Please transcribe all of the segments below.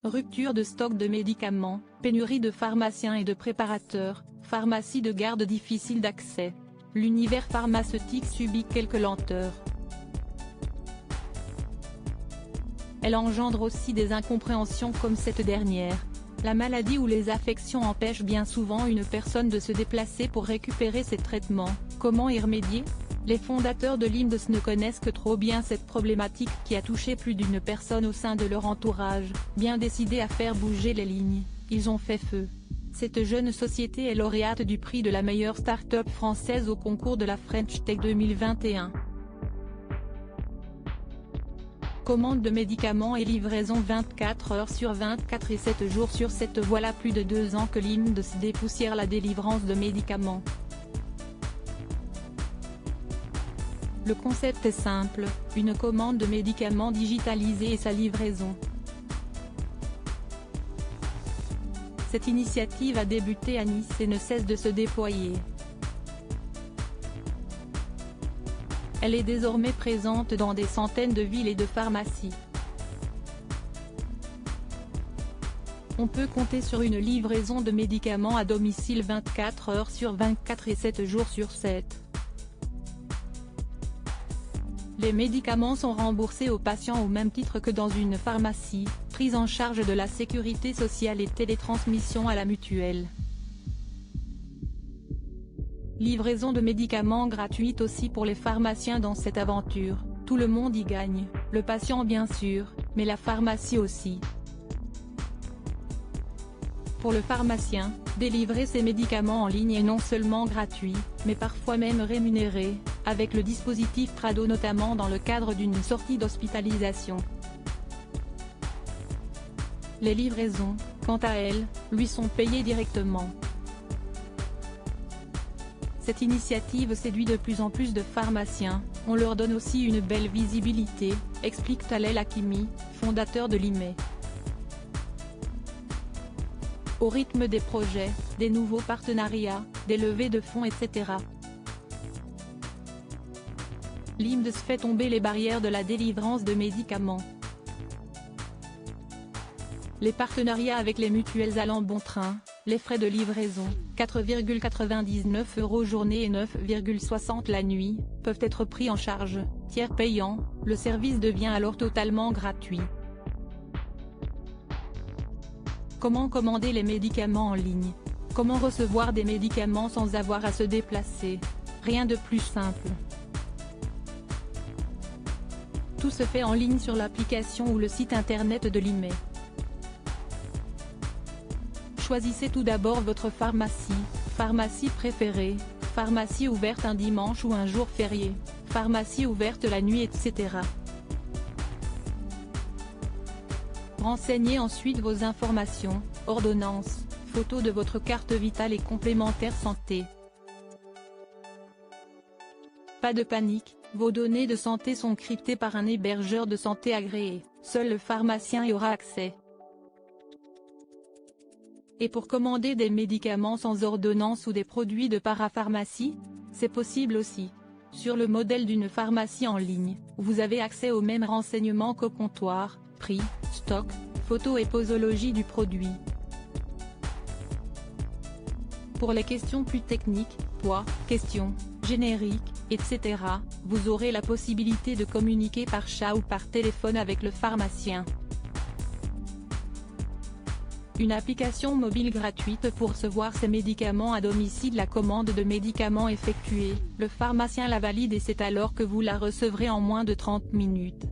Rupture de stock de médicaments, pénurie de pharmaciens et de préparateurs, pharmacie de garde difficile d'accès. L'univers pharmaceutique subit quelques lenteurs. Elle engendre aussi des incompréhensions comme cette dernière. La maladie ou les affections empêchent bien souvent une personne de se déplacer pour récupérer ses traitements. Comment y remédier ? Les fondateurs de l'IMDES ne connaissent que trop bien cette problématique qui a touché plus d'une personne au sein de leur entourage. Bien décidés à faire bouger les lignes, ils ont fait feu. Cette jeune société est lauréate du prix de la meilleure start-up française au concours de la French Tech 2021. Commande de médicaments et livraison 24 heures sur 24 et 7 jours sur 7. Voilà plus de 2 ans que l'IMDES dépoussière la délivrance de médicaments. Le concept est simple, une commande de médicaments digitalisée et sa livraison. Cette initiative a débuté à Nice et ne cesse de se déployer. Elle est désormais présente dans des centaines de villes et de pharmacies. On peut compter sur une livraison de médicaments à domicile 24 heures sur 24 et 7 jours sur 7. Les médicaments sont remboursés aux patients au même titre que dans une pharmacie, prise en charge de la sécurité sociale et télétransmission à la mutuelle. Livraison de médicaments gratuite aussi pour les pharmaciens dans cette aventure, tout le monde y gagne, le patient bien sûr, mais la pharmacie aussi. Pour le pharmacien, délivrer ses médicaments en ligne est non seulement gratuit, mais parfois même rémunéré, avec le dispositif Trado notamment dans le cadre d'une sortie d'hospitalisation. Les livraisons, quant à elles, lui sont payées directement. Cette initiative séduit de plus en plus de pharmaciens, on leur donne aussi une belle visibilité, explique Talel Hakimi, fondateur de l'IME. Au rythme des projets, des nouveaux partenariats, des levées de fonds etc. L'IMDES fait tomber les barrières de la délivrance de médicaments. Les partenariats avec les mutuelles allant bon train, les frais de livraison, 4,99 € journée et 9,60 € la nuit, peuvent être pris en charge, tiers payant, le service devient alors totalement gratuit. Comment commander les médicaments en ligne? Comment recevoir des médicaments sans avoir à se déplacer? Rien de plus simple. Tout se fait en ligne sur l'application ou le site internet de l'IME. Choisissez tout d'abord votre pharmacie préférée, pharmacie ouverte un dimanche ou un jour férié, pharmacie ouverte la nuit etc. Renseignez ensuite vos informations, ordonnances, photos de votre carte vitale et complémentaire santé. Pas de panique, vos données de santé sont cryptées par un hébergeur de santé agréé, seul le pharmacien y aura accès. Et pour commander des médicaments sans ordonnance ou des produits de parapharmacie, c'est possible aussi. Sur le modèle d'une pharmacie en ligne, vous avez accès aux mêmes renseignements qu'au comptoir, prix, stock, photos et posologie du produit. Pour les questions plus techniques, poids, questions, génériques, etc., vous aurez la possibilité de communiquer par chat ou par téléphone avec le pharmacien. Une application mobile gratuite pour recevoir ces médicaments à domicile. La commande de médicaments effectuée, le pharmacien la valide et c'est alors que vous la recevrez en moins de 30 minutes.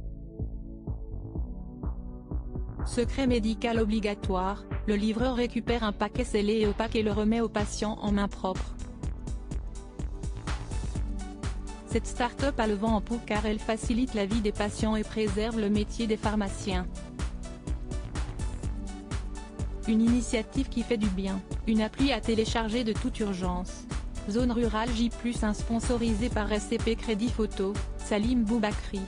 Secret médical obligatoire, le livreur récupère un paquet scellé et opaque et le remet au patient en main propre. Cette start-up a le vent en poupe car elle facilite la vie des patients et préserve le métier des pharmaciens. Une initiative qui fait du bien, une appli à télécharger de toute urgence. Zone Rurale J+1 sponsorisé par SCP Crédit Photo, Salim Boubakri.